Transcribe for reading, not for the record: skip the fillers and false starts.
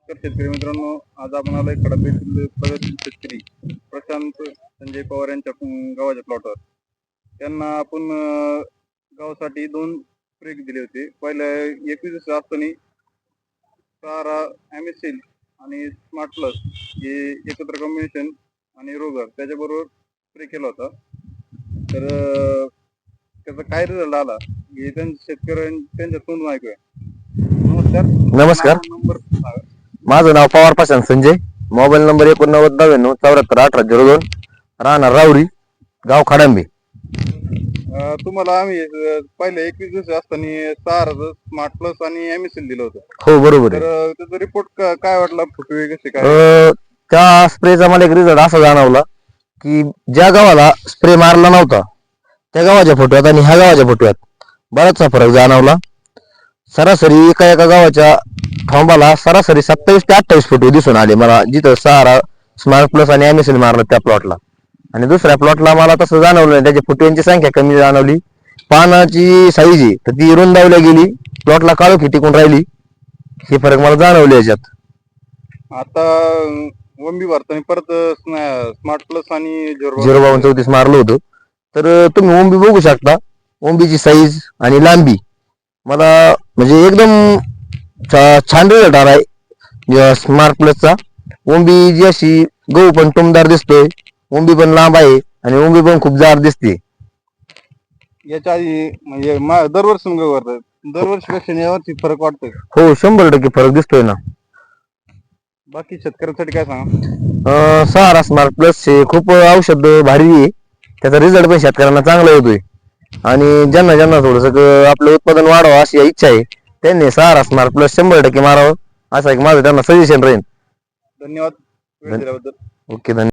तर शेतकरी मित्रांनो, आज आपण आलोय खडप येथील प्रगतशील शेतकरी प्रशांत संजय पवार यांच्या गावाच्या प्लॉटवर. त्यांना आपण गावासाठी 2 ब्रेक दिले होते. पहिल्या 21 असताना सारा ॲमिसिल आणि स्मार्ट प्लस हे एकत्र कॉम्बिनेशन आणि रोगर त्याच्याबरोबर स्प्रे केला होता. तर त्याचा काय रिझल्ट आला हे त्यांच्या तोंडून ऐकूया. नमस्कार. नमस्कार. नंबर सांगा. माझं नाव पवार प्रशांत संजय. Mobile number 8999748002. राहणार राऊरी, गाव खडांबे. तुम्हाला आम्ही पहिले 21 दिवस असताना सार स्मार्ट प्लस आणि ॲमिसिल दिलं होतं. हो बरोबर तर आहे. त्याचा रिपोर्ट काय वाटला, फुटवे कसे काय? त्या स्प्रेचा मला एक रिझल्ट असा जाणवला की ज्या गावाला स्प्रे मारला नव्हता त्या गावाच्या फोटोत आणि ह्या गावाच्या फोटोत बराचसा फरक जाणवला. सरासरी एका एका गावाच्या थांबाला सरासरी 27 ते 28 फोटो दिसून आले मला, जिथं सारा स्मार्ट प्लस आणि ॲमिसिल मारलं त्या प्लॉटला. आणि दुसऱ्या प्लॉटला मला तसं जाणवलं नाही, त्याच्या फुटव्यांची संख्या कमी जाणवली. पानाची साईज आहे तर ती रुंदावल्या गेली, प्लॉटला काळोखी टिकून राहिली. हे फरक मला जाणवले याच्यात. आता वंबी भरताना परत स्मार्ट प्लस आणि 05234 मारलं होतं. तर तुम्ही ओंबी बघू शकता, ओंबीची साईज आणि लांबी मला म्हणजे एकदम छान रिझल्ट आलाय स्मार्ट प्लसचा. ओंबी जी अशी गहू पण टुमदार दिसतोय, ओंबी पण लांब आहे आणि ओंबी पण खूप जाड दिसते. याच्या आधी म्हणजे दरवर्षी करतात, दरवर्षीपेक्षा यावर्षी फरक वाटतोय. हो 100% फरक दिसतोय ना. बाकी शेतकऱ्यांसाठी काय सांगा? सहारा स्मार्ट प्लस हे खूप औषध भारी आहे. त्याचा रिझल्ट पण शेतकऱ्यांना चांगला होतोय. आणि ज्यांना ज्यांना थोडस आपलं उत्पादन वाढावं अशी इच्छा आहे त्यांनी सहारा स्मार्ट प्लस 100% मारावं, असं एक माझं त्यांना सजेशन राहील. धन्यवाद वेळ दिल्याबद्दल. ओके, धन्यवाद.